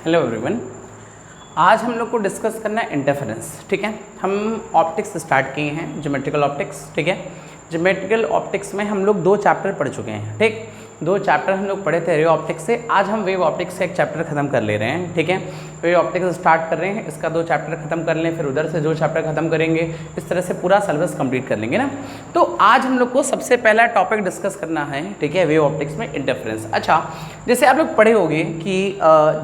Hello everyone. आज हम लोग को डिस्कस करना है इंटरफेरेंस। ठीक है, हम ऑप्टिक्स स्टार्ट किए हैं, ज्योमेट्रिकल ऑप्टिक्स। ठीक है, ज्योमेट्रिकल ऑप्टिक्स में हम लोग 2 चैप्टर पढ़ चुके हैं। ठीक, 2 चैप्टर हम लोग पढ़े थे रे ऑप्टिक्स से। आज हम वेव ऑप्टिक्स से एक चैप्टर खत्म कर ले रहे हैं। ठीक है, वेव ऑप्टिक्स स्टार्ट कर रहे हैं, इसका 2 चैप्टर खत्म कर लें, फिर उधर से 2 चैप्टर खत्म करेंगे, इस तरह से पूरा सिलेबस कंप्लीट कर लेंगे ना। तो आज हम लोग को सबसे पहला टॉपिक डिस्कस करना है, ठीक है, वेव ऑप्टिक्स में इंटरफेरेंस। अच्छा, जैसे आप लोग पढ़े होंगे कि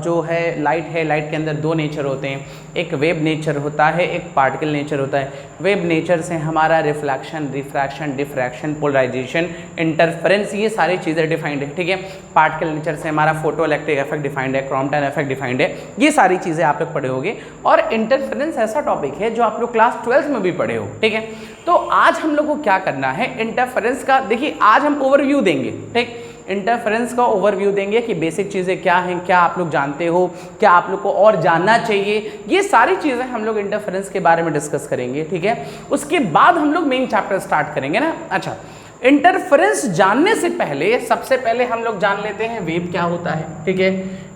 जो है लाइट के अंदर 2 नेचर होते हैं, एक वेव नेचर होता है, एक पार्टिकल नेचर होता है। वेव नेचर से हमारा reflection, refraction, diffraction, polarisation, interference, ये सारी चीज़ें डिफाइंड है। ठीक है, पार्टिकल नेचर से हमारा फोटो इलेक्ट्रिक इफेक्ट डिफाइंड है, क्रॉम्पटन इफेक्ट डिफाइंड है, ये सारी चीज़ें आप लोग पढ़े होंगे। और इंटरफेरेंस ऐसा टॉपिक है जो आप लोग क्लास 12th में भी पढ़े हो। ठीक है, तो आज हम लोग को क्या करना है, इंटरफेरेंस का देखिए आज हम ओवरव्यू देंगे। ठीक, इंटरफेरेंस का ओवरव्यू देंगे कि बेसिक चीज़ें क्या हैं, क्या आप लोग जानते हो, क्या आप लोग को और जानना चाहिए, ये सारी चीज़ें हम लोग इंटरफेरेंस के बारे में डिस्कस करेंगे। ठीक है, उसके बाद हम लोग मेन चैप्टर स्टार्ट करेंगे ना। अच्छा, इंटरफेरेंस जानने से पहले सबसे पहले हम लोग जान लेते हैं वेव क्या होता है। ठीक है,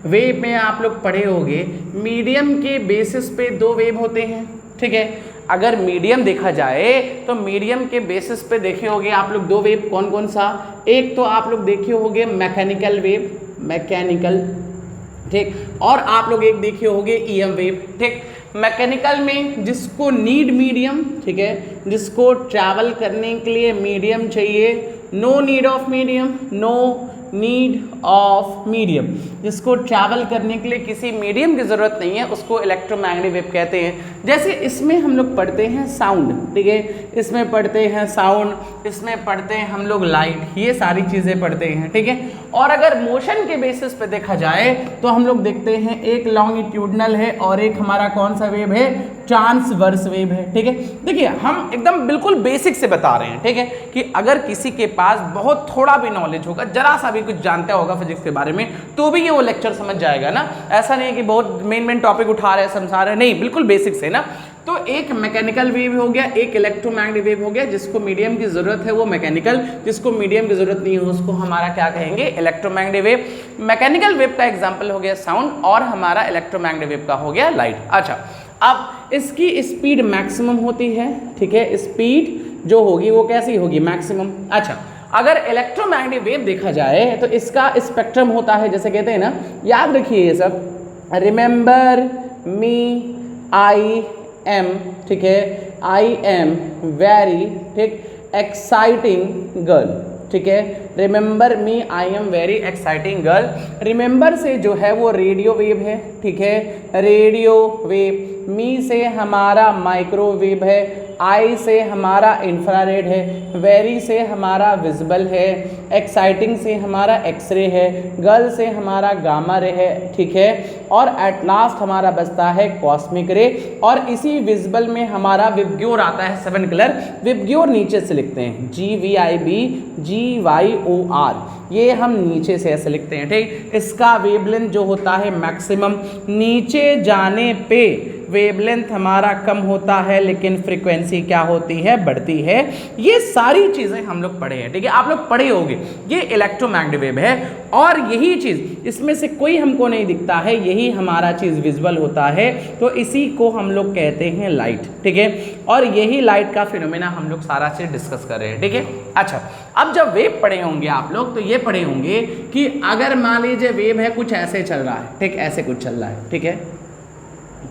वेव में आप लोग पढ़े होंगे मीडियम के बेसिस पे 2 वेव होते हैं। ठीक है, अगर मीडियम देखा जाए तो मीडियम के बेसिस पे देखे होंगे आप लोग 2 वेव, कौन कौन सा, एक तो आप लोग देखे होंगे मैकेनिकल वेव, मैकेनिकल। ठीक, और आप लोग एक देखे होंगे ईएम वेव। ठीक, मैकेनिकल में जिसको नीड मीडियम, ठीक है, जिसको ट्रैवल करने के लिए मीडियम चाहिए, no need of medium, no need of medium, जिसको ट्रैवल करने के लिए किसी मीडियम की ज़रूरत नहीं है, उसको इलेक्ट्रोमैग्नेटिक वेव कहते हैं। जैसे इसमें हम लोग पढ़ते हैं साउंड, ठीक है, इसमें पढ़ते हैं साउंड, इसमें पढ़ते हैं हम लोग लाइट, ये सारी चीज़ें पढ़ते हैं। ठीक है, और अगर मोशन के बेसिस पे देखा जाए तो हम लोग देखते हैं एक लॉन्गिट्यूडनल है और एक हमारा कौन सा वेव है, ट्रांसवर्स वेव है। ठीक है, देखिए हम एकदम बिल्कुल बेसिक से बता रहे हैं। ठीक है, कि अगर किसी के पास बहुत थोड़ा भी नॉलेज होगा, जरा सा भी कुछ जानता होगा फिजिक्स के बारे में, तो भी ये वो लेक्चर समझ जाएगा ना। ऐसा नहीं है कि बहुत मेन टॉपिक उठा रहे हैं, समझा रहे हैं, नहीं, बिल्कुल बेसिक से ना। तो एक मैकेनिकल वेव हो गया, एक इलेक्ट्रोमैग्नेटिक वेव हो गया। जिसको मीडियम की जरूरत है वो मैकेनिकल, जिसको मीडियम की जरूरत नहीं है उसको हमारा क्या कहेंगे, इलेक्ट्रोमैग्नेटिक वेव। मैकेनिकल वेव का एग्जांपल हो गया साउंड, और हमारा इलेक्ट्रोमैग्नेटिक वेव का हो गया लाइट। अच्छा, अब इसकी स्पीड मैक्सिमम होती है। ठीक है, स्पीड जो होगी वो कैसी होगी, मैक्सिमम। अच्छा, अगर इलेक्ट्रोमैग्नेटिक वेव देखा जाए तो इसका स्पेक्ट्रम होता है, जैसे कहते हैं ना, याद रखिए ये सब, रिमेंबर मी आई एम, ठीक है, आई एम वेरी, ठीक, एक्साइटिंग गर्ल। ठीक है, remember me I am very exciting girl. Remember से जो है वो रेडियो वेव है। ठीक है, रेडियो वेव। मी से हमारा माइक्रोवेव है, आई से हमारा इंफ्रारेड है, वेरी से हमारा विजिबल है, एक्साइटिंग से हमारा एक्सरे है, गर्ल से हमारा गामा रे है। ठीक है, और एट लास्ट हमारा बचता है कॉस्मिक रे। और इसी विजिबल में हमारा विबग्योर आता है 7 कलर। विबग्योर नीचे से लिखते हैं GVIB GYOR, ये हम नीचे से ऐसे लिखते हैं। ठीक, इसका वेवलेंथ जो होता है मैक्सिमम, नीचे जाने पे वेवलेंथ हमारा कम होता है लेकिन फ्रीक्वेंसी क्या होती है, बढ़ती है। ये सारी चीज़ें हम लोग पढ़े हैं। ठीक है, आप लोग पढ़े होंगे। ये इलेक्ट्रोमैग्नेटिक वेव है, और यही चीज़ इसमें से कोई हमको नहीं दिखता है, यही हमारा चीज़ विजुअल होता है, तो इसी को हम लोग कहते हैं लाइट। ठीक है, और यही लाइट का फिनोमेना हम लोग सारा चीज़ डिस्कस कर रहे हैं। ठीक है, अच्छा, अब जब वेव पढ़े होंगे आप लोग तो ये पढ़े होंगे कि अगर मान लीजिए वेव है, कुछ ऐसे चल रहा है, ठीक, ऐसे कुछ चल रहा है, ठीक है,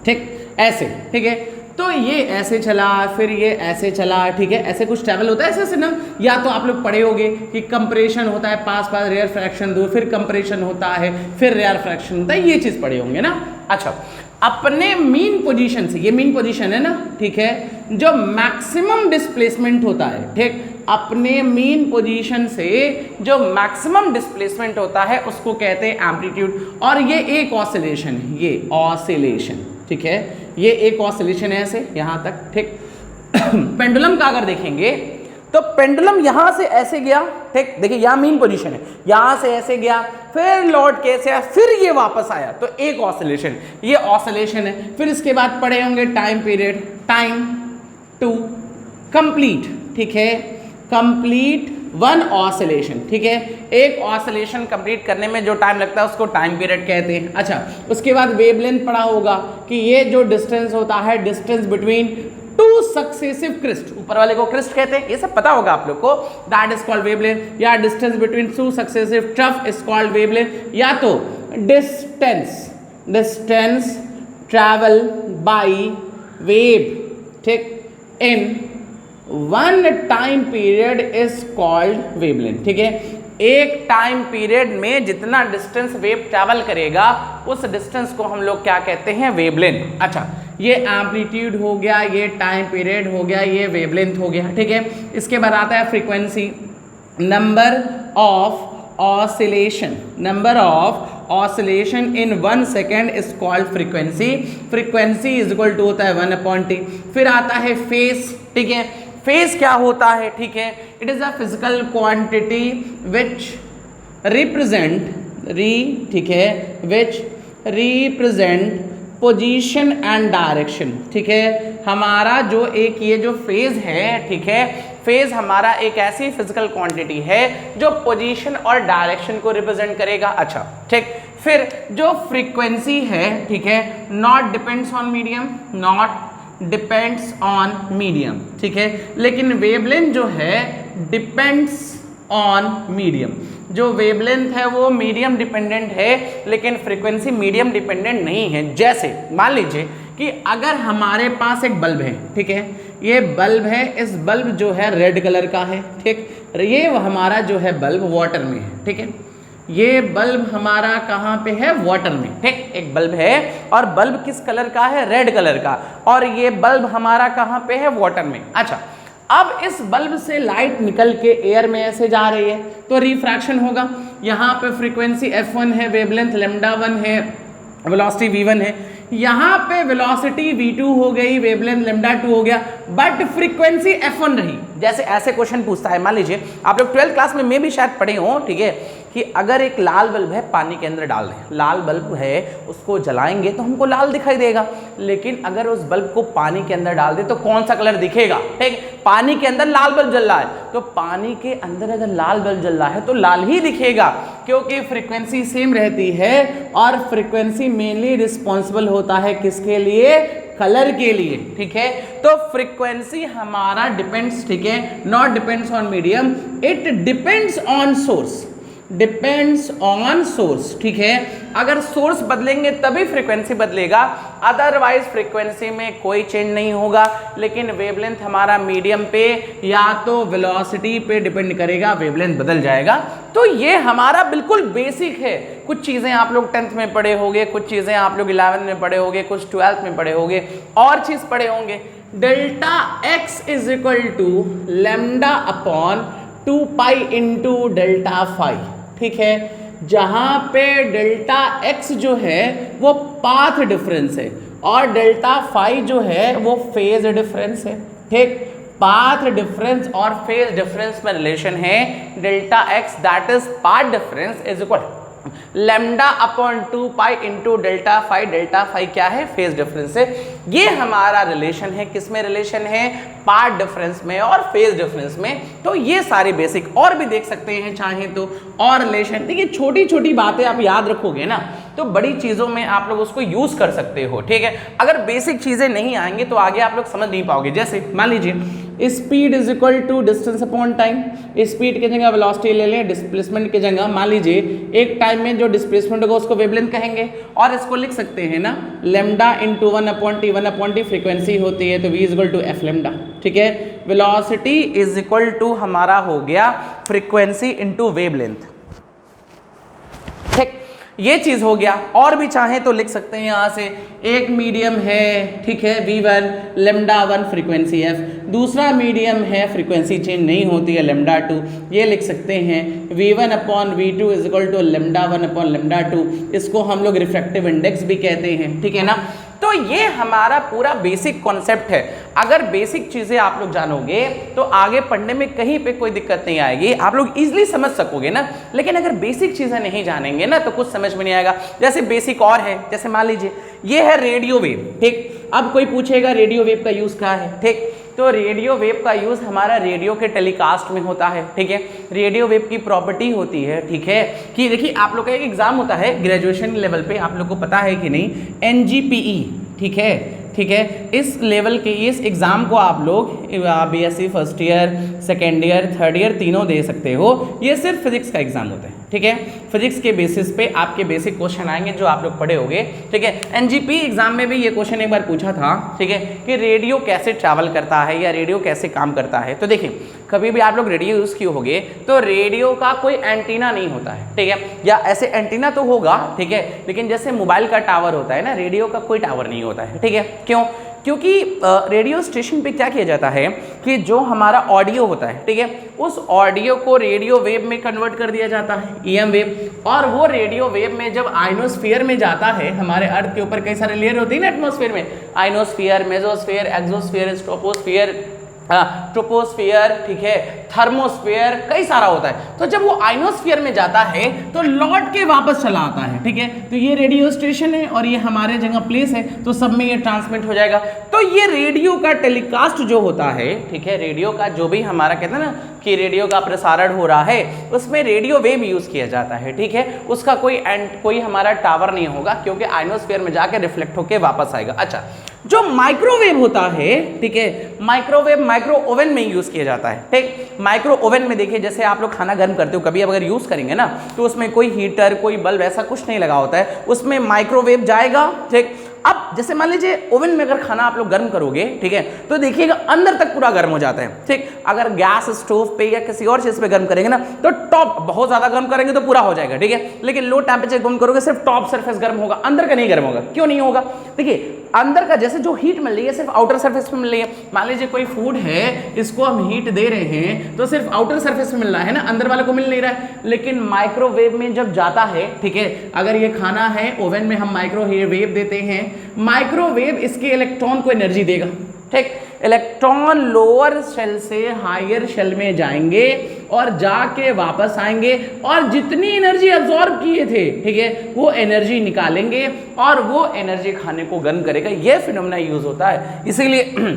ठीक, ऐसे, ठीक है, तो ये ऐसे चला, फिर ये ऐसे चला, ठीक है, ऐसे कुछ ट्रैवल होता है ऐसे ना। या तो आप लोग पढ़े होंगे कि कंप्रेशन होता है, पास पास रेयर फ्रैक्शन दूर, फिर कंप्रेशन होता है, फिर रेयर फ्रैक्शन होता है, ये चीज़ पढ़े होंगे ना। अच्छा, अपने मीन पोजीशन से, ये मीन पोजीशन है ना, ठीक है, जो मैक्सिमम डिस्प्लेसमेंट होता है, ठीक, अपने मीन पोजीशन से जो मैक्सिमम डिस्प्लेसमेंट होता है उसको कहते हैं एम्पलीट्यूड। और ये एक ऑसिलेशन है, ये ऑसिलेशन, ठीक है, ये एक ऑसिलेशन है ऐसे यहाँ तक। ठीक, पेंडुलम का अगर देखेंगे तो पेंडुलम यहाँ से ऐसे गया, ठीक, देखिए यहाँ मीन पोजीशन है, यहाँ से ऐसे गया, फिर लौट के ऐसे आया, फिर ये वापस आया, तो एक ऑसिलेशन, ये ऑसिलेशन है। फिर इसके बाद पढ़े होंगे time period, time to complete, ठीक है, कंप्लीट वन ऑसिलेशन, ठीक है। एक ऑसिलेशन कंप्लीट करने में जो टाइम लगता है उसको टाइम पीरियड कहते हैं। अच्छा, उसके बाद वेवलेंथ पढ़ा होगा कि ये जो डिस्टेंस होता है, distance between two successive crest, ऊपर वाले को क्रिस्ट कहते हैं, ये सब पता होगा आप लोग को, दैट इज कॉल्ड वेवलेंथ। या distance between two successive trough is called wavelength, या तो डिस्टेंस ट्रैवल बाय वेव, ठीक, in one time period is called wavelength, ठीक है। एक टाइम पीरियड में जितना डिस्टेंस वेव ट्रैवल करेगा उस डिस्टेंस को हम लोग क्या कहते हैं, वेवलेंथ। अच्छा, ये एम्पलीट्यूड हो गया, ये टाइम पीरियड हो गया, ये वेवलेंथ हो गया, ठीक है। इसके बाद आता है frequency, number of oscillation in 1 second is called frequency. Frequency is equal to होता है 1/t। फिर आता है फेस, ठीक है। फेस क्या होता है, ठीक है, it is a physical quantity which represent position and direction, ठीक है। हमारा जो एक ये जो फेज है, ठीक है, फेज हमारा एक ऐसी फिजिकल क्वांटिटी है जो पोजीशन और डायरेक्शन को रिप्रेजेंट करेगा। अच्छा, ठीक। फिर जो फ्रीक्वेंसी है, ठीक है, नॉट डिपेंड्स ऑन मीडियम, ठीक है। लेकिन वेवलेंथ जो है डिपेंड्स ऑन मीडियम। जो वेवलेंथ है वो मीडियम डिपेंडेंट है, लेकिन फ्रीक्वेंसी मीडियम डिपेंडेंट नहीं है। जैसे मान लीजिए कि अगर हमारे पास एक बल्ब है, ठीक है, ये बल्ब है, इस बल्ब जो है रेड कलर का है, ठीक, ये हमारा जो है बल्ब वाटर में है, ठीक है। ये बल्ब हमारा कहाँ पे है, वाटर में, ठीक। एक बल्ब है और बल्ब किस कलर का है, रेड कलर का, और ये बल्ब हमारा कहाँ पे है, वाटर में। अच्छा, अब इस बल्ब से लाइट निकल के एयर में ऐसे जा रही है तो रिफ्रैक्शन होगा। यहाँ पे फ्रीक्वेंसी f1 है, वेवलेंथ λ1 है, वेलोसिटी v1 है। यहाँ पे वेलोसिटी v2 हो गई, वेवलेंथ λ2 हो गया, बट फ्रीक्वेंसी f1 रही। जैसे ऐसे क्वेश्चन पूछता है, मान लीजिए आप लोग 12th क्लास में भी शायद पढ़े हो, ठीक है, कि अगर एक लाल बल्ब है पानी के अंदर डाल दें, लाल बल्ब है उसको जलाएंगे तो हमको लाल दिखाई देगा, लेकिन अगर उस बल्ब को पानी के अंदर डाल दे तो कौन सा कलर दिखेगा, ठीक। पानी के अंदर लाल बल्ब जल रहा है तो पानी के अंदर अगर लाल बल्ब जल रहा है तो लाल ही दिखेगा, क्योंकि फ्रीक्वेंसी सेम रहती है और फ्रीक्वेंसी मेनली रिस्पॉन्सिबल होता है किसके लिए, कलर के लिए, ठीक है। तो फ्रीक्वेंसी हमारा डिपेंड्स, ठीक है, not depends on medium, it depends on source, ठीक है। अगर सोर्स बदलेंगे तभी फ्रीक्वेंसी बदलेगा, अदरवाइज फ्रीक्वेंसी में कोई चेंज नहीं होगा। लेकिन वेवलेंथ हमारा मीडियम पे या तो वेलोसिटी पे डिपेंड करेगा, वेवलेंथ बदल जाएगा। तो ये हमारा बिल्कुल बेसिक है। कुछ चीजें आप लोग 10th में पढ़े होंगे, कुछ चीजें आप लोग 11th में पढ़े होंगे, कुछ 12th में पढ़े होंगे, और चीज पढ़े होंगे, delta x is equal to lambda upon 2π into delta phi, ठीक है। जहां पे डेल्टा x जो है वो पाथ डिफरेंस है और डेल्टा फाई जो है वो फेज डिफरेंस है, ठीक। पाथ डिफरेंस और फेज डिफरेंस में रिलेशन है delta x, that is path difference is equal lambda upon 2π into delta phi क्या है, फेज डिफरेंस है। ये हमारा रिलेशन है, किसमें रिलेशन है, पाथ डिफरेंस में और फेज डिफरेंस में। तो ये सारे बेसिक और भी देख सकते हैं चाहे तो, और रिलेशन, देखिए छोटी छोटी बातें आप याद रखोगे ना तो बड़ी चीजों में आप लोग उसको यूज कर सकते हो, ठीक है। अगर बेसिक चीजें नहीं आएंगे तो आगे आप लोग समझ नहीं पाओगे। जैसे मान लीजिए speed is equal to distance upon time, speed की जगह वेलोसिटी ले लें, डिस्प्लेसमेंट की जगह मान लीजिए एक टाइम में जो डिस्प्लेसमेंट होगा उसको वेवलेंथ कहेंगे, और इसको लिख सकते हैं ना लैम्डा इंटू 1/t फ्रीक्वेंसी होती है तो v is equal to f lambda, ठीक है। वेलोसिटी इज इक्वल टू हमारा हो गया फ्रीक्वेंसी इंटू वेवलेंथ, ठीक। ये चीज हो गया। और भी चाहे तो लिख सकते हैं यहां से, एक मीडियम है, ठीक है, v1 λ1 फ्रीक्वेंसी f, दूसरा मीडियम है फ्रीक्वेंसी चेंज नहीं होती है λ2, ये लिख सकते हैं v1 upon v2 is equal to λ1 upon λ2, इसको हम लोग रिफ्रैक्टिव इंडेक्स भी कहते हैं, ठीक है ना। तो ये हमारा पूरा बेसिक कॉन्सेप्ट है। अगर बेसिक चीजें आप लोग जानोगे तो आगे पढ़ने में कहीं पे कोई दिक्कत नहीं आएगी, आप लोग इजीली समझ सकोगे ना। लेकिन अगर बेसिक चीजें नहीं जानेंगे ना तो कुछ समझ में नहीं आएगा। जैसे बेसिक और है, जैसे मान लीजिए ये है रेडियो वेव, ठीक। अब कोई पूछेगा रेडियो वेव का यूज क्या है, ठीक। तो रेडियो वेव का यूज़ हमारा रेडियो के टेलीकास्ट में होता है, ठीक है। रेडियो वेव की प्रॉपर्टी होती है, ठीक है, कि देखिए आप लोग का एक एग्जाम होता है ग्रेजुएशन लेवल पे, आप लोग को पता है कि नहीं, NGPE, ठीक है, ठीक है। इस लेवल के इस एग्ज़ाम को आप लोग BSc first year, second year, third year तीनों दे सकते हो। ये सिर्फ फिजिक्स का एग्जाम होता है, ठीक है। फिजिक्स के बेसिस पे आपके बेसिक क्वेश्चन आएंगे जो आप लोग पढ़े होंगे, ठीक है। NGP एग्जाम में भी ये क्वेश्चन एक बार पूछा था, ठीक है, कि रेडियो कैसे ट्रैवल करता है या रेडियो कैसे काम करता है। तो देखिए कभी भी आप लोग रेडियो यूज़ किए होंगे तो रेडियो का कोई एंटीना नहीं होता है, ठीक है, या ऐसे एंटीना तो होगा, ठीक है, लेकिन जैसे मोबाइल का टावर होता है ना, रेडियो का कोई टावर नहीं होता है, ठीक है। क्यों? क्योंकि रेडियो स्टेशन पे क्या किया जाता है कि जो हमारा ऑडियो होता है, ठीक है, उस ऑडियो को रेडियो वेव में कन्वर्ट कर दिया जाता है, EM वेव, और वो रेडियो वेव में जब आइनोस्फीयर में जाता है, हमारे अर्थ के ऊपर कई सारे लेयर होती है ना एटमॉस्फेयर में, आइनोस्फीयर, मेसोस्फीयर, एक्सोस्फीयर, स्ट्रोपोस्फीयर, ट्रोपोस्फीयर, ठीक है, थर्मोस्फीयर, कई सारा होता है। तो जब वो आइनोस्फीयर में जाता है तो लौट के वापस चला आता है, ठीक है। तो ये रेडियो स्टेशन है और ये हमारे जगह प्लेस है, तो सब में ये ट्रांसमिट हो जाएगा। तो ये रेडियो का टेलीकास्ट जो होता है, ठीक है, रेडियो का जो भी हमारा कहते हैं ना कि रेडियो का प्रसारण हो रहा है, उसमें रेडियो वेव यूज किया जाता है, ठीक है। उसका कोई हमारा टावर नहीं होगा क्योंकि आइनोस्फीयर में जाके रिफ्लेक्ट होकर वापस आएगा। अच्छा, जो माइक्रोवेव होता है, ठीक है, माइक्रोवेव माइक्रो ओवन में यूज किया जाता है, ठीक। माइक्रो ओवन में देखिए जैसे आप लोग खाना गर्म करते हो, कभी अगर यूज करेंगे ना तो उसमें कोई हीटर, कोई बल्ब ऐसा कुछ नहीं लगा होता है, उसमें माइक्रोवेव जाएगा, ठीक। अब जैसे मान लीजिए ओवन में अगर खाना आप लोग गर्म करोगे, ठीक है, तो देखिएगा अंदर तक पूरा गर्म हो जाता है, ठीक। अगर गैस स्टोव पे या किसी और चीज पे गर्म करेंगे ना तो टॉप बहुत ज्यादा गर्म करेंगे तो पूरा हो जाएगा, ठीक है, लेकिन लो टेम्परेचर गर्म करोगे सिर्फ टॉप सरफेस गर्म होगा, अंदर का नहीं गर्म होगा। क्यों नहीं होगा? देखिए अंदर का जैसे जो हीट मिल रही है सिर्फ आउटर सरफेस पे मिल रही है। मान लीजिए कोई फूड है, इसको हम हीट दे रहे हैं तो सिर्फ आउटर सरफेस पे मिल रहा है ना, अंदर वाले को मिल नहीं रहा है। लेकिन माइक्रोवेव में जब जाता है, ठीक है, अगर ये खाना है ओवन में हम माइक्रोवेव देते हैं, माइक्रोवेव इसके इलेक्ट्रॉन को एनर्जी देगा, ठीक। इलेक्ट्रॉन लोअर शेल से हायर शेल में जाएंगे और जाके वापस आएंगे और जितनी एनर्जी अब्सॉर्ब किए थे, ठीक है, वो एनर्जी निकालेंगे और वो एनर्जी खाने को गर्म करेगा। ये फिनोमेना यूज होता है, इसीलिए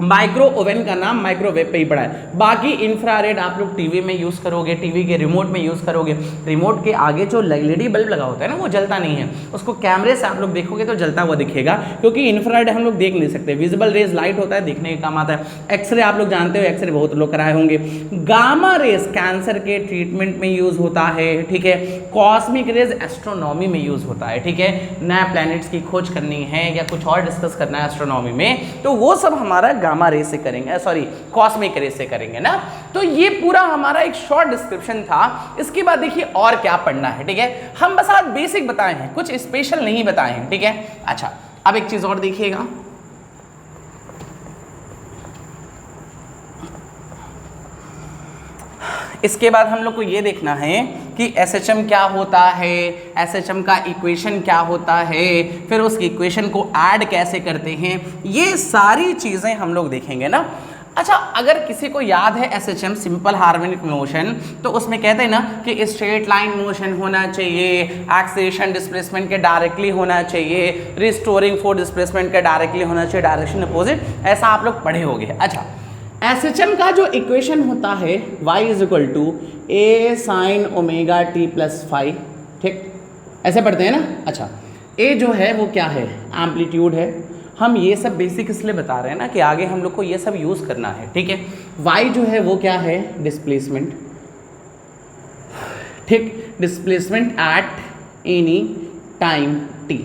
माइक्रो ओवन का नाम माइक्रोवेव पे ही पड़ा है। बाकी इंफ्रारेड आप लोग टीवी में यूज करोगे, टीवी के रिमोट में यूज करोगे, रिमोट के आगे जो LED बल्ब लगा होता है ना वो जलता नहीं है, उसको कैमरे से आप लोग देखोगे तो जलता हुआ दिखेगा, क्योंकि इंफ्रारेड हम लोग देख नहीं सकते। विजिबल रेज लाइट होता है, दिखने के काम आता है। एक्सरे आप लोग जानते हो, एक्सरे बहुत लोग कराए होंगे। गामा रेज कैंसर के ट्रीटमेंट में यूज होता है, ठीक है। कॉस्मिक रेज एस्ट्रोनॉमी में यूज होता है, ठीक है। नए प्लैनेट्स की खोज करनी है या कुछ और डिस्कस करना है एस्ट्रोनॉमी में, तो वो सब हमारा गामा रे से करेंगे, सॉरी कॉस्मिक रे से करेंगे ना। तो ये पूरा हमारा एक शॉर्ट डिस्क्रिप्शन था। इसके बाद देखिए और क्या पढ़ना है, ठीक है। हम बस आज बेसिक बताए हैं, कुछ स्पेशल नहीं बताए हैं, ठीक है। अच्छा, अब एक चीज और देखिएगा, इसके बाद हम लोग को ये देखना है कि SHM क्या होता है, SHM का इक्वेशन क्या होता है, फिर उस इक्वेशन को ऐड कैसे करते हैं, ये सारी चीज़ें हम लोग देखेंगे ना। अच्छा, अगर किसी को याद है SHM सिंपल हार्मोनिक मोशन, तो उसमें कहते हैं ना कि स्ट्रेट लाइन मोशन होना चाहिए, एक्सेलरेशन डिस्प्लेसमेंट के डायरेक्टली होना चाहिए, रिस्टोरिंग फोर्स डिस्प्लेसमेंट के डायरेक्टली होना चाहिए, डायरेक्शन अपोजिट, ऐसा आप लोग पढ़े होंगे। अच्छा, SHM का जो इक्वेशन होता है y = a sin omega t + phi, ठीक, ऐसे पढ़ते हैं ना। अच्छा, a जो है वो क्या है, एम्पलीट्यूड है। हम ये सब बेसिक इसलिए बता रहे हैं ना कि आगे हम लोग को ये सब यूज़ करना है, ठीक है। y जो है वो क्या है, डिस्प्लेसमेंट, ठीक, displacement at any time t,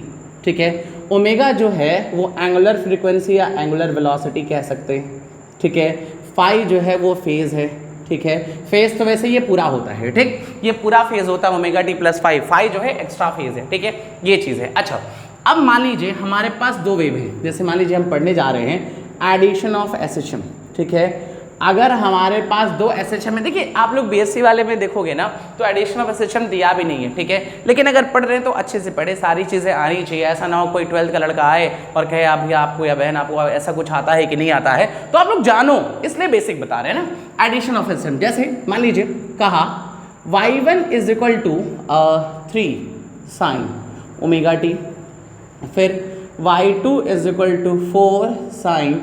ठीक है। ओमेगा जो है वो एंगुलर फ्रीक्वेंसी या एंगुलर वेलोसिटी कह सकते हैं, ठीक है। फाई जो है वो फेज है, ठीक है। फेज तो वैसे ये पूरा होता है, ठीक, ये पूरा फेज होता है ओमेगा टी + फाई, फाई जो है एक्स्ट्रा फेज है, ठीक है, ये चीज़ है। अच्छा, अब मान लीजिए हमारे पास दो वेव है, जैसे मान लीजिए हम पढ़ने जा रहे हैं एडिशन ऑफ SHM, ठीक है। अगर हमारे पास दो SHM है, देखिए आप लोग BSc वाले में देखोगे ना तो एडिशन ऑफ SHM दिया भी नहीं है, ठीक है। लेकिन अगर पढ़ रहे हैं तो अच्छे से पढ़े, सारी चीज़ें आनी चाहिए। ऐसा ना हो कोई 12th का लड़का आए और कहे अभी आपको या बहन आपको ऐसा कुछ आता है कि नहीं आता है, तो आप लोग जानो, इसलिए बेसिक बता रहे हैं ना। एडिशन ऑफ SHM, जैसे मान लीजिए कहा y1 = 3 sin ओमेगा t, फिर y2 = 4 sin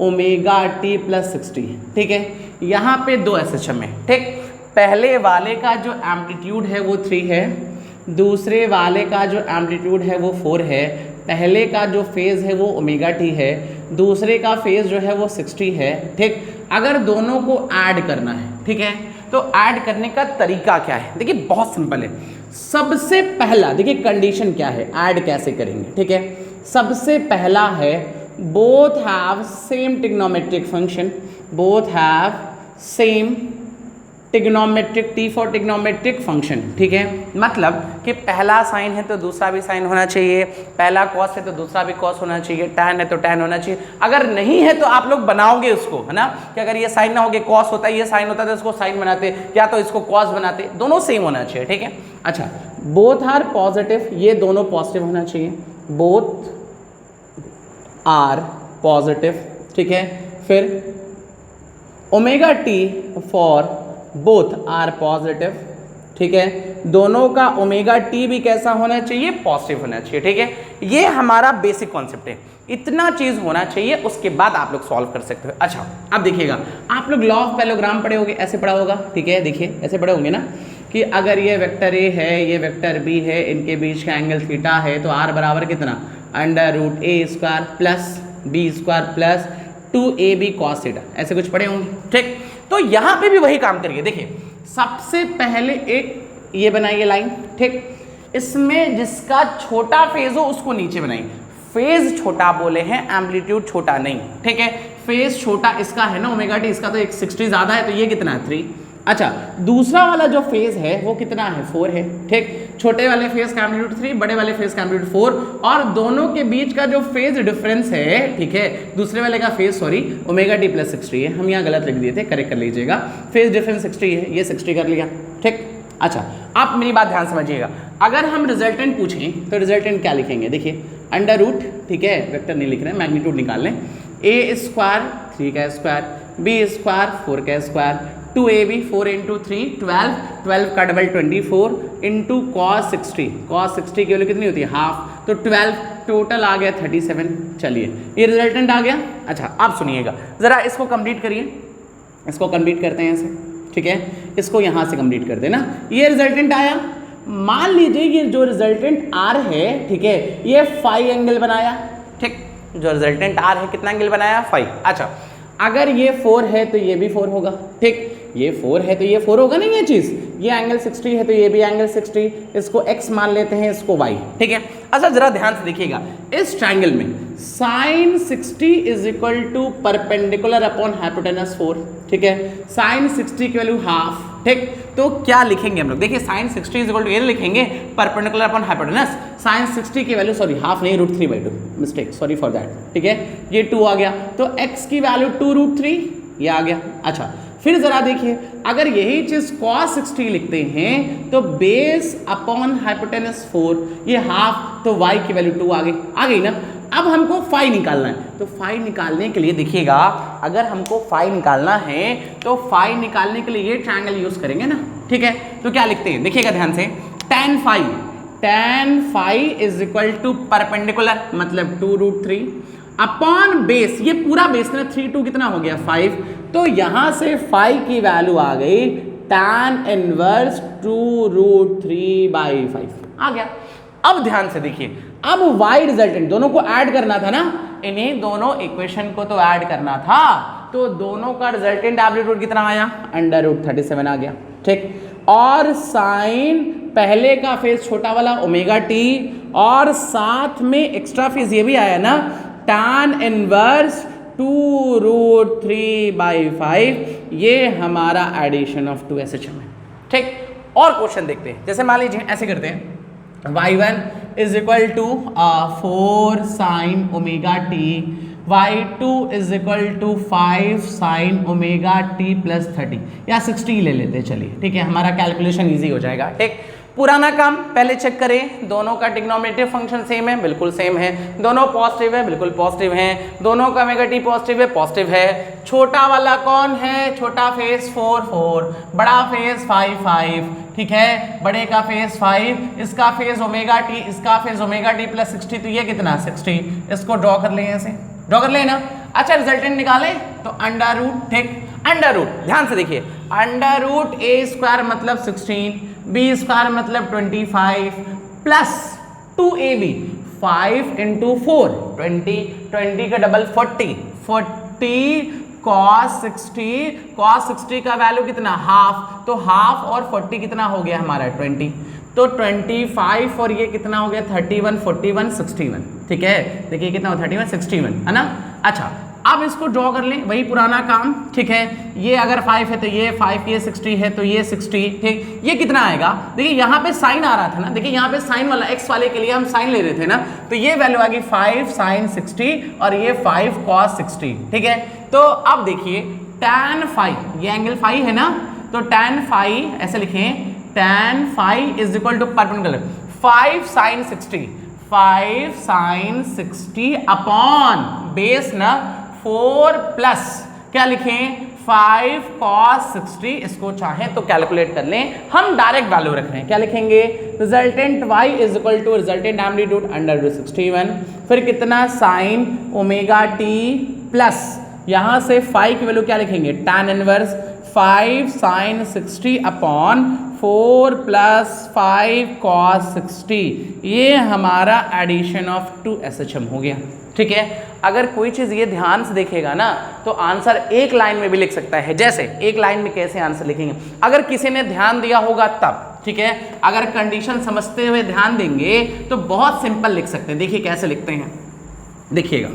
omega T plus 60, ठीक है। यहाँ पे दो SHM है, ठीक। पहले वाले का जो एम्पलीट्यूड है वो 3 है, दूसरे वाले का जो एम्पलीट्यूड है वो 4 है। पहले का जो फेज़ है वो ओमेगा टी है, दूसरे का फेज़ जो है वो 60 है, ठीक। अगर दोनों को ऐड करना है, ठीक है, तो ऐड करने का तरीका क्या है? देखिए बहुत सिंपल है। सबसे पहला देखिए कंडीशन क्या है, ऐड कैसे करेंगे, ठीक है। सबसे पहला है both have same trigonometric function, both have same trigonometric, T for trigonometric function, ठीक है। मतलब कि पहला साइन है तो दूसरा भी साइन होना चाहिए, पहला कॉस है तो दूसरा भी कॉस होना चाहिए, टैन है तो टैन होना चाहिए। अगर नहीं है तो आप लोग बनाओगे उसको, है ना, कि अगर ये साइन ना हो के कॉस होता है, ये साइन होता है तो इसको साइन बनाते, या तो इसको कॉस बनाते, दोनों सेम होना चाहिए, ठीक है। अच्छा, बोथ आर पॉजिटिव, ये दोनों पॉजिटिव होना चाहिए, बोथ आर पॉजिटिव, ठीक है। फिर omega t for both are positive, ठीक है। दोनों का ओमेगा टी भी कैसा होना चाहिए? पॉजिटिव होना चाहिए, ठीक है। ये हमारा बेसिक कॉन्सेप्ट है, इतना चीज होना चाहिए, उसके बाद आप लोग सॉल्व कर सकते हो। अच्छा, अब देखिएगा, आप लोग लॉ ऑफ पैरेललोग्राम पढ़े होंगे, ऐसे पढ़ा होगा, ठीक है। देखिए ऐसे पढ़े होंगे ना कि अगर ये वेक्टर ए है, ये वेक्टर बी है, इनके बीच का एंगल थीटा है, तो आर बराबर कितना? √a² plus b² plus 2ab cos theta, ऐसे कुछ पढ़े होंगे, ठीक। तो यहाँ पे भी वही काम करिए। देखिए सबसे पहले एक ये बनाइए लाइन, ठीक। इसमें जिसका छोटा फेज हो उसको नीचे बनाइए। फेज छोटा बोले हैं, एम्पलीट्यूड छोटा नहीं, ठीक है। फेज छोटा इसका है ना ओमेगा टी, इसका तो एक 60 ज्यादा है, तो ये कितना है? 3। अच्छा, दूसरा वाला जो फेज है वो कितना है? 4 है, ठीक। छोटे वाले फेज का एम्पलीट्यूड 3, बड़े वाले फेज का एम्पलीट्यूड 4, और दोनों के बीच का जो फेज डिफरेंस है, ठीक है, दूसरे वाले का phase sorry omega T plus 60 है, हम यहाँ गलत लिख दिए थे, करेक्ट कर लीजिएगा। फेज डिफरेंस 60 है, ये 60 कर लिया, ठीक। अच्छा, आप मेरी बात ध्यान समझिएगा, अगर हम रिजल्टेंट पूछें तो रिजल्टेंट क्या लिखेंगे? देखिए √, ठीक है, वेक्टर नहीं लिख रहे हैं, मैग्नीट्यूड निकाल लें। a² 3 का स्क्वायर, b² 4 का स्क्वायर, 2ab 4 × 3 12, 12 का डबल 24 इंटू cos 60, cos 60 की वैल्यू कितनी होती है? हाफ, तो 12, टोटल आ गया 37। चलिए ये रिजल्टेंट आ गया। अच्छा आप सुनिएगा ज़रा, इसको कंप्लीट करिए, इसको कंप्लीट करते हैं ऐसे, ठीक है, इसको यहाँ से कंप्लीट कर देना। ये रिजल्टेंट आया, मान लीजिए ये जो रिजल्टेंट आर है, ठीक है, ये फाई एंगल बनाया, ठीक। जो रिजल्टेंट आर है कितना एंगल बनाया? 5। अच्छा, अगर ये 4 है तो ये भी 4 होगा, ठीक। ये 4 है तो ये 4 होगा नहीं, ये चीज़, ये एंगल 60 है तो ये भी एंगल 60, इसको x मान लेते हैं, इसको y, ठीक है। अच्छा जरा ध्यान से देखिएगा, इस ट्रायंगल में sin 60 is equal to perpendicular upon hypotenuse 4, ठीक है। sin 60 की वैल्यू हाफ, ठीक। तो क्या लिखेंगे हम लोग? देखिए sin 60 इज इक्वल टू ये लिखेंगे परपेंडिकुलर अपॉन हाइपोटेनस, sin 60 की वैल्यू सॉरी हाफ नहीं, √3/2, मिस्टेक, सॉरी फॉर दैट, ठीक है। ये 2 आ गया, तो x की वैल्यू 2√3 ये आ गया। अच्छा फिर जरा देखिए, अगर यही चीज cos 60 लिखते हैं तो बेस अपॉन हाइपोटेनस 4, ये हाफ, तो y की वैल्यू 2 आ गई ना। अब हमको फाई निकालना है, तो फाई निकालने के लिए देखिएगा, अगर हमको फाई निकालना है तो फाई निकालने के लिए ये ट्रायंगल यूज करेंगे ना, ठीक है। तो क्या लिखते हैं? देखिएगा ध्यान से, tan phi is equal to perpendicular मतलब 2√3 अपॉन बेस, ये पूरा बेस ना 3 2 कितना हो गया? 5, तो यहां से फाई की वैल्यू आ गई tan इनवर्स 2√3/5 आ गया। अब ध्यान से देखिए, अब y रिजल्टेंट दोनों को ऐड करना था ना, इन्हीं दोनों इक्वेशन को तो ऐड करना था, तो दोनों का रिजल्टेंट एम्पलीट्यूड कितना आया? √37 आ गया, ठीक। और साइन पहले का फेज छोटा वाला ओमेगा टी, और साथ में एक्स्ट्रा फेज ये भी आया ना tan इनवर्स 2√3/5, ये हमारा एडिशन ऑफ 2 SHM है, ठीक। और क्वेश्चन देखते हैं, जैसे मान लीजिए ऐसे करते हैं, y1 is equal to 4 sine omega T, y2 is equal to 5 sine omega T plus 30 या 60 ले लेते हैं, चलिए ठीक है, हमारा कैलकुलेशन इजी हो जाएगा, ठीक। पुराना काम पहले चेक करें, दोनों का ट्रिग्नोमेट्रिक फंक्शन सेम है, बिल्कुल सेम है, दोनों पॉजिटिव है, बिल्कुल पॉजिटिव हैं, दोनों का ओमेगा टी पॉजिटिव है, पॉजिटिव है। छोटा वाला कौन है? छोटा फेज 4 4, बड़ा फेज 5 5, ठीक है, बड़े का फेज 5, इसका फेज ओमेगा टी, इसका फेज ओमेगा टी प्लस 60, तो ये कितना? 60। इसको ड्रॉ कर लें, ऐसे ड्रॉ कर लें ना। अच्छा रिजल्टेंट निकाले तो अंडर रूट, ठीक, अंडर रूट, ध्यान से देखिए, अंडर रूट ए स्क्वायर मतलब 16, बी स्क्वायर मतलब 25 प्लस 2ab, 5 इंटू 4 20, 20 का डबल 40, 40 cos 60 का वैल्यू कितना, हाफ, तो हाफ और 40 कितना हो गया हमारा 20, तो 25 और ये कितना हो गया 31, 41, 61, ठीक है, देखिए कितना हो 31, 61 है ना। अच्छा अब इसको ड्रॉ कर लें, वही पुराना काम, ठीक है, ये अगर 5 है तो ये 5, ये 60 है तो ये 60, ठीक, ये कितना आएगा, देखिए यहाँ पे साइन आ रहा था ना, देखिए यहाँ पे साइन वाला x वाले के लिए हम साइन ले रहे थे ना, तो ये वैल्यू आ गई 5 sin 60 और ये 5 cos 60, ठीक है। तो अब देखिए tan phi, ये एंगल फाई है ना, तो tan phi ऐसे लिखें, tan phi is equal to perpendicular 5 sin 60, 5 sin 60 upon base ना 4 प्लस क्या लिखें 5 cos 60, इसको चाहे तो कैलकुलेट कर लें, हम डायरेक्ट वैल्यू रख रहे हैं, क्या लिखेंगे, resultant y is equal to resultant amplitude under root 61, फिर कितना साइन ओमेगा t प्लस यहां से फाई की वैल्यू क्या लिखेंगे, tan inverse 5 sin 60 upon 4 plus 5 cos 60, ये हमारा एडिशन ऑफ 2 SHM हो गया, ठीक है। अगर कोई चीज़ ये ध्यान से देखेगा ना तो आंसर एक लाइन में भी लिख सकता है, जैसे एक लाइन में कैसे आंसर लिखेंगे, अगर किसी ने ध्यान दिया होगा तब, ठीक है, अगर कंडीशन समझते हुए ध्यान देंगे तो बहुत सिंपल लिख सकते हैं। देखिए कैसे लिखते हैं, देखिएगा,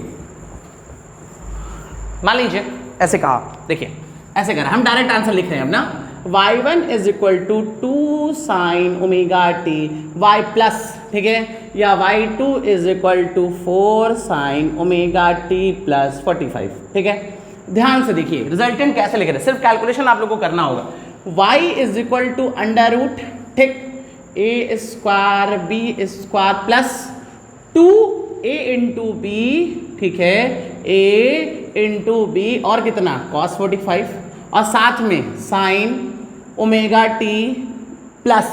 मान लीजिए ऐसे कहा, देखिए ऐसे करा, हम डायरेक्ट आंसर लिख रहे हैं अब ना, y1 is equal to 2 sine omega t y plus, ठीक है, या y2 is equal to 4 sine omega T plus 45, ठीक है। ध्यान से देखिए रिजल्टेंट कैसे लिख रहे हैं, सिर्फ कैलकुलेशन आप लोगों को करना होगा, y is equal to under root, ठीक, a square b square plus 2a into b, ठीक है, a इंटू बी और कितना cos 45 और साथ में साइन ओमेगा टी प्लस,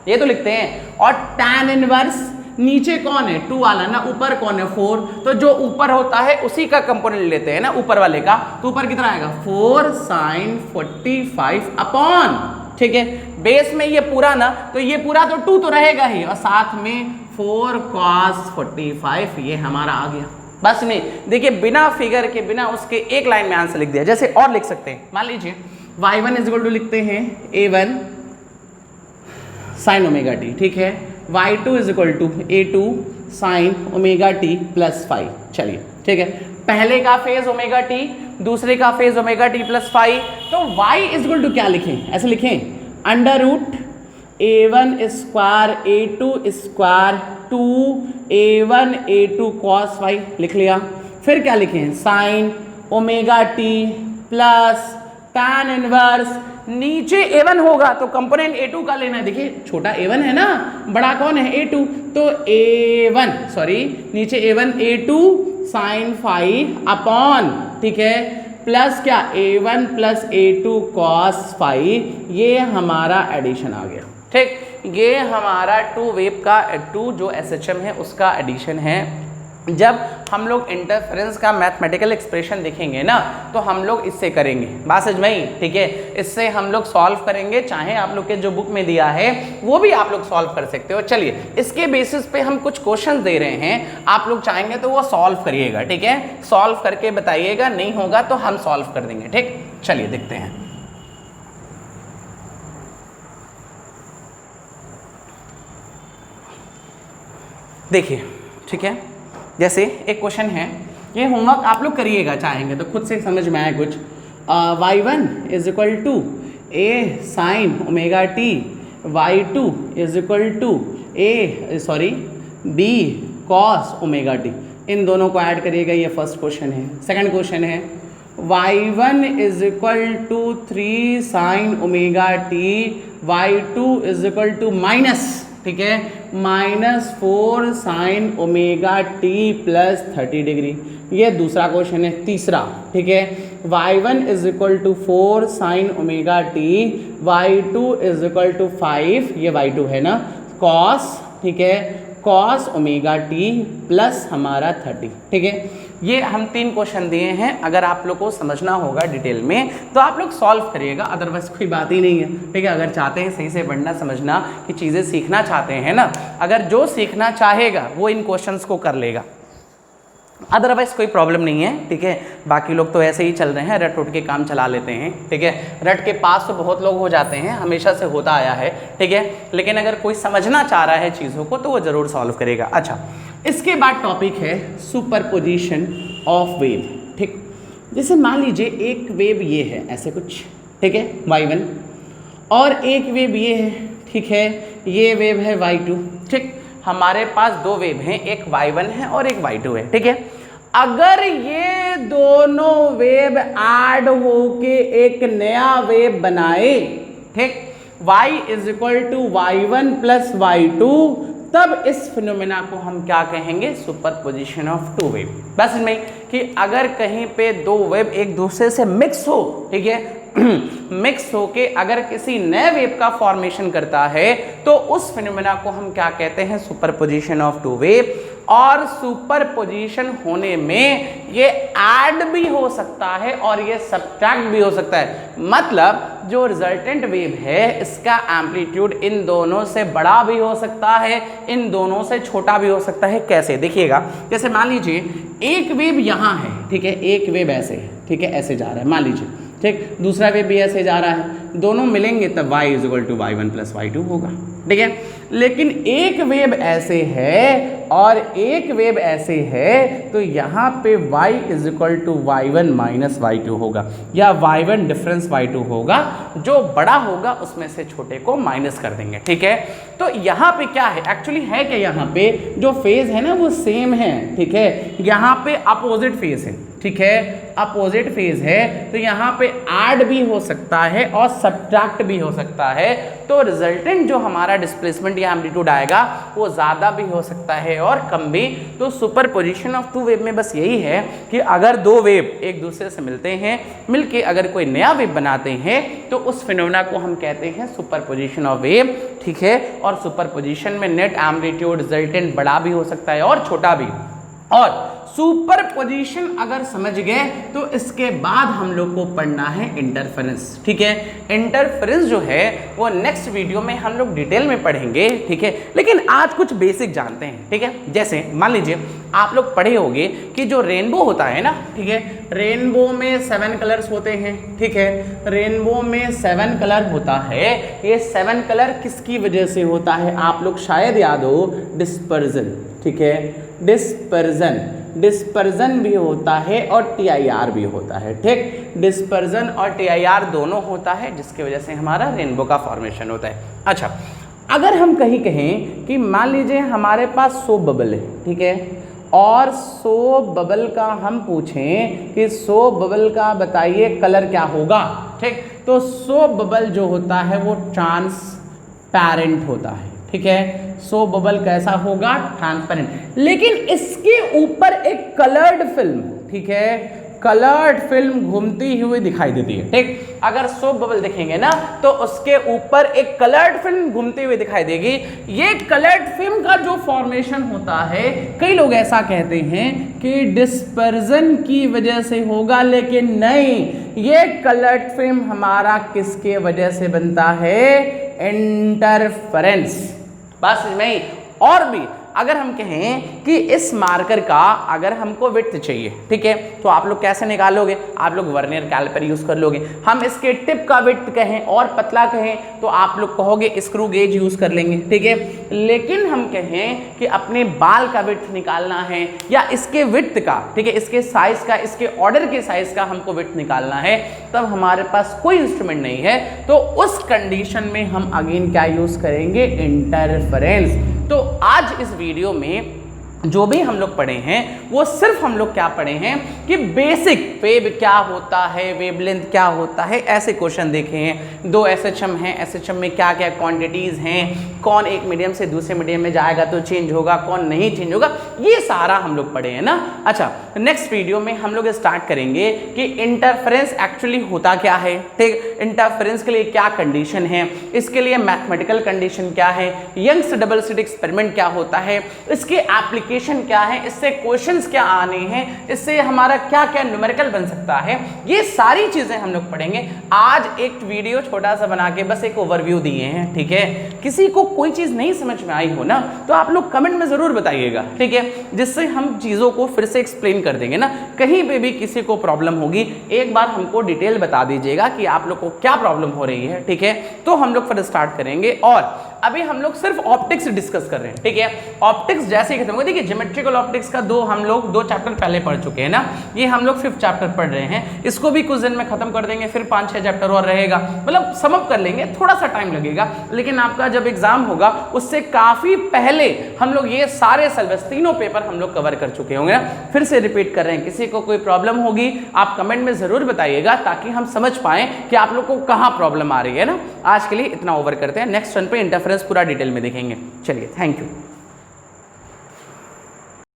ये तो लिखते हैं, और tan इनवर्स नीचे कौन है 2 वाला ना, ऊपर कौन है 4, तो जो ऊपर होता है उसी का कंपोनेंट लेते हैं ना, ऊपर वाले का, तो ऊपर कितना आएगा 4 sin 45 अपॉन, ठीक है, बेस में ये पूरा ना, तो ये पूरा तो 2 तो रहेगा ही, और साथ में 4 cos 45, ये हमारा आ गया। बस नहीं, देखिए बिना फिगर के, बिना उसके एक लाइन में आंसर लिख दिया। जैसे और लिख सकते हैं, मान लीजिए y1 इज इक्वल टू लिखते हैं a1 साइन ओमेगा टी, ठीक है, y2 is equal to a2 sine omega T plus 5, चलिए ठीक है, पहले का फेज ओमेगा टी, दूसरे का फेज ओमेगा टी प्लस 5, तो y इज इक्वल टू क्या लिखें, ऐसे लिखें under root a1 square a2 square 2a1 a2 cos 5 लिख लिया, फिर क्या लिखें sine omega T plus tan inverse, नीचे a1 होगा तो कंपोनेंट a2 का लेना है, देखिए छोटा a1 है ना, बड़ा कौन है a2, तो a1 सॉरी नीचे a1 a2 साइन 5 अपॉन, ठीक है, प्लस क्या a1 प्लस a2 cos 5, ये हमारा एडिशन आ गया, ठीक, ये हमारा 2 वेव का 2 जो SHM है उसका एडिशन है। जब हम लोग इंटरफेरेंस का मैथमेटिकल एक्सप्रेशन देखेंगे ना तो हम लोग इससे करेंगे, बात समझ में आई, ठीक है, इससे हम लोग सॉल्व करेंगे, चाहे आप लोग के जो बुक में दिया है वो भी आप लोग सॉल्व कर सकते हो। चलिए इसके बेसिस पे हम कुछ क्वेश्चन दे रहे हैं, आप लोग चाहेंगे तो वो सॉल्व करिएगा, ठीक है, सॉल्व करके बताइएगा, नहीं होगा तो हम सॉल्व कर देंगे, ठीक। चलिए देखते हैं, देखिए, ठीक है, जैसे एक क्वेश्चन है, ये होमवर्क आप लोग करिएगा, चाहेंगे तो खुद से समझ में आए कुछ, y1 is equal to a sine omega T, y2 is equal to b cos omega T, इन दोनों को ऐड करिएगा, ये फर्स्ट क्वेश्चन है। सेकंड क्वेश्चन है y1 is equal to 3 sine omega T, y2 is equal to minus, ठीक है, -4 sine omega T plus 30 degree, ये दूसरा क्वेश्चन है। तीसरा, ठीक है, y1 is equal to 4 sine omega T, y2 is equal to 5, ये y2 है ना, cos, ठीक है, cos ओमेगा टी प्लस हमारा 30, ठीक है। ये हम 3 क्वेश्चन दिए हैं, अगर आप लोग को समझना होगा डिटेल में तो आप लोग सॉल्व करिएगा, अदरवाइज कोई बात ही नहीं है, ठीक है। अगर चाहते हैं सही से पढ़ना समझना कि चीज़ें सीखना चाहते हैं ना, अगर जो सीखना चाहेगा वो इन क्वेश्चंस को कर लेगा, अदरवाइज कोई प्रॉब्लम नहीं है, ठीक है। बाकी लोग तो ऐसे ही चल रहे हैं, रट उठ के काम चला लेते हैं, ठीक है। रट के पास तो बहुत लोग हो जाते हैं, हमेशा से होता आया है, ठीक है। लेकिन अगर कोई समझना चाह रहा है चीज़ों को तो वो ज़रूर सॉल्व करेगा। अच्छा, इसके बाद टॉपिक है सुपरपोजिशन ऑफ वेव, ठीक। जैसे मान लीजिए एक वेव ये है ऐसे कुछ, ठीक है, y1, और एक वेव ये है, ठीक है, ये वेव है y2, ठीक। हमारे पास 2 वेव हैं, एक y1 है और एक y2 है, ठीक है। अगर ये दोनों वेव ऐड होके एक नया वेव बनाए, ठीक, y is equal to y1 plus y2, तब इस फिनोमेना को हम क्या कहेंगे? Superposition of 2 wave. बस इसमें कि अगर कहीं पे 2 वेव एक दूसरे से मिक्स हो, ठीक है, मिक्स होके अगर किसी नए वेव का फॉर्मेशन करता है तो उस फिनोमेना को हम क्या कहते हैं? Superposition of 2 wave. और सुपरपोजिशन होने में ये ऐड भी हो सकता है और ये सब्ट्रैक्ट भी हो सकता है, मतलब जो रिजल्टेंट वेव है इसका एम्पलीट्यूड इन दोनों से बड़ा भी हो सकता है, इन दोनों से छोटा भी हो सकता है। कैसे? देखिएगा, जैसे मान लीजिए एक वेव यहाँ है, ठीक है, एक वेव ऐसे है, ठीक है, ऐसे जा रहा है मान लीजिए, ठीक, दूसरा वेव भी ऐसे जा रहा है, दोनों मिलेंगे तब y is equal to y1 plus y2 होगा, ठीक है। लेकिन एक वेव ऐसे है और एक वेव ऐसे है तो यहाँ पे y is equal to y1 minus y2 होगा, या y1 डिफरेंस y2 होगा, जो बड़ा होगा उसमें से छोटे को माइनस कर देंगे, ठीक है। तो यहाँ पे क्या है, एक्चुअली है कि यहाँ पे जो फेज है ना वो सेम है, ठीक है, यहाँ पे अपोजिट फेज है, ठीक है, अपोजिट फेज है, तो यहाँ पे ऐड भी हो सकता है और सब्ट्रैक्ट भी हो सकता है। तो रिजल्टेंट जो हमारा डिस्प्लेसमेंट या एम्पलीट्यूड आएगा वो ज़्यादा भी हो सकता है और कम भी। तो सुपरपोजिशन ऑफ 2 वेव में बस यही है कि अगर 2 वेव एक दूसरे से मिलते हैं, मिलके अगर कोई नया वेव बनाते हैं तो उस फिनोमेना को हम कहते हैं सुपरपोजिशन ऑफ वेव, ठीक है। और सुपरपोजिशन में नेट एम्पलीट्यूड रिजल्टेंट बड़ा भी हो सकता है और छोटा भी। और सुपरपोजिशन अगर समझ गए तो इसके बाद हम लोग को पढ़ना है इंटरफेरेंस, ठीक है। इंटरफेरेंस जो है वो नेक्स्ट वीडियो में हम लोग डिटेल में पढ़ेंगे, ठीक है। लेकिन आज कुछ बेसिक जानते हैं, ठीक है। जैसे मान लीजिए आप लोग पढ़े होंगे कि जो रेनबो होता है ना, ठीक है, रेनबो में 7 कलर्स होते हैं, ठीक है, रेनबो में 7 कलर होता है। ये 7 कलर किसकी वजह से होता है? आप लोग शायद याद हो, डिस्पर्जन, ठीक है, डिस्पर्जन भी होता है और TIR भी होता है, ठीक। डिस्पर्जन और TIR दोनों होता है जिसकी वजह से हमारा रेनबो का फॉर्मेशन होता है। अच्छा, अगर हम कहीं कहें कि मान लीजिए हमारे पास सोप बबल है, ठीक है, और सोप बबल का हम पूछें कि सोप बबल का बताइए कलर क्या होगा, ठीक, तो सोप बबल जो होता है वो ट्रांसपेरेंट होता है, ठीक है। सोप बबल कैसा होगा? ट्रांसपेरेंट। लेकिन इसके ऊपर एक कलर्ड फिल्म, ठीक है, कलर्ड फिल्म घूमती हुई दिखाई देती है, ठीक। अगर सोप बबल देखेंगे ना तो उसके ऊपर एक कलर्ड फिल्म घूमती हुई दिखाई देगी। ये कलर्ड फिल्म का जो फॉर्मेशन होता है, कई लोग ऐसा कहते हैं कि डिस्पर्जन की वजह से होगा, लेकिन नहीं, ये कलर्ड फिल्म हमारा किसके वजह से बनता है? इंटरफेरेंस। बस नहीं, और भी अगर हम कहें कि इस मार्कर का अगर हमको विड्थ चाहिए, ठीक है, तो आप लोग कैसे निकालोगे? आप लोग वर्नियर कैलिपर यूज कर लोगे। हम इसके टिप का विड्थ कहें और पतला कहें तो आप लोग कहोगे स्क्रू गेज यूज कर लेंगे, ठीक है। लेकिन हम कहें कि अपने बाल का विड्थ निकालना है या इसके विड्थ का, ठीक है, इसके साइज का, इसके ऑर्डर के साइज का हमको विड्थ निकालना है, तब हमारे पास कोई इंस्ट्रूमेंट नहीं है, तो उस कंडीशन में हम अगेन क्या यूज करेंगे? इंटरफेरेंस। तो आज इस वीडियो में जो भी हम लोग पढ़े हैं वो सिर्फ हम लोग क्या पढ़े हैं कि बेसिक वेव क्या होता है, वेवलेंथ क्या होता है, ऐसे क्वेश्चन देखे हैं। 2 एसएचएम हैं, एसएचएम में क्या क्या क्वांटिटीज़ हैं, कौन एक मीडियम से दूसरे मीडियम में जाएगा तो चेंज होगा, कौन नहीं चेंज होगा, ये सारा हम लोग पढ़े हैं ना। अच्छा, नेक्स्ट वीडियो में हम लोग स्टार्ट करेंगे कि इंटरफेरेंस एक्चुअली होता क्या है, ठीक, इंटरफेरेंस के लिए क्या कंडीशन है, इसके लिए मैथमेटिकल कंडीशन क्या है, यंग्स डबल स्लिट एक्सपेरिमेंट क्या होता है, इसके एप्लीकेशन क्या है, इससे क्वेश्चंस क्या आने हैं, इससे हमारा क्या क्या न्यूमेरिकल बन सकता है, ये सारी चीजें हम लोग पढ़ेंगे। आज एक वीडियो छोटा सा बना के बस एक ओवरव्यू दिए हैं, ठीक है। किसी को कोई चीज नहीं समझ में आई हो ना तो आप लोग कमेंट में जरूर बताइएगा, ठीक है, जिससे हम चीजों को फिर से एक्सप्लेन कर देंगे ना। कहीं पे भी किसी को प्रॉब्लम होगी एक बार हमको डिटेल बता दीजिएगा कि आप लोग को क्या प्रॉब्लम हो रही है, ठीक है, तो हम लोग फिर स्टार्ट करेंगे। और अभी हम लोग सिर्फ ऑप्टिक्स डिस्कस कर रहे हैं, ठीक है। ऑप्टिक्स जैसे ही खत्म होगा, देखिए ज्योमेट्रिकल ऑप्टिक्स का हम लोग 2 चैप्टर पहले पढ़ चुके हैं ना, ये हम लोग 5th चैप्टर पढ़ रहे हैं, इसको भी कुछ दिन में खत्म कर देंगे, फिर 5-6 चैप्टर और रहेगा, मतलब समअप कर लेंगे, थोड़ा सा टाइम लगेगा, लेकिन आपका जब एग्जाम होगा उससे काफी पहले हम लोग ये सारे सिलेबस 3 पेपर हम लोग कवर कर चुके होंगे ना। फिर से रिपीट कर रहे हैं, किसी को कोई प्रॉब्लम होगी आप कमेंट में जरूर बताइएगा ताकि हम समझ पाए कि आप लोग को कहाँ प्रॉब्लम आ रही है ना। आज के लिए इतना ओवर करते हैं, नेक्स्ट टर्न पे इंटरफेरेंस पूरा डिटेल में देखेंगे। चलिए, थैंक यू।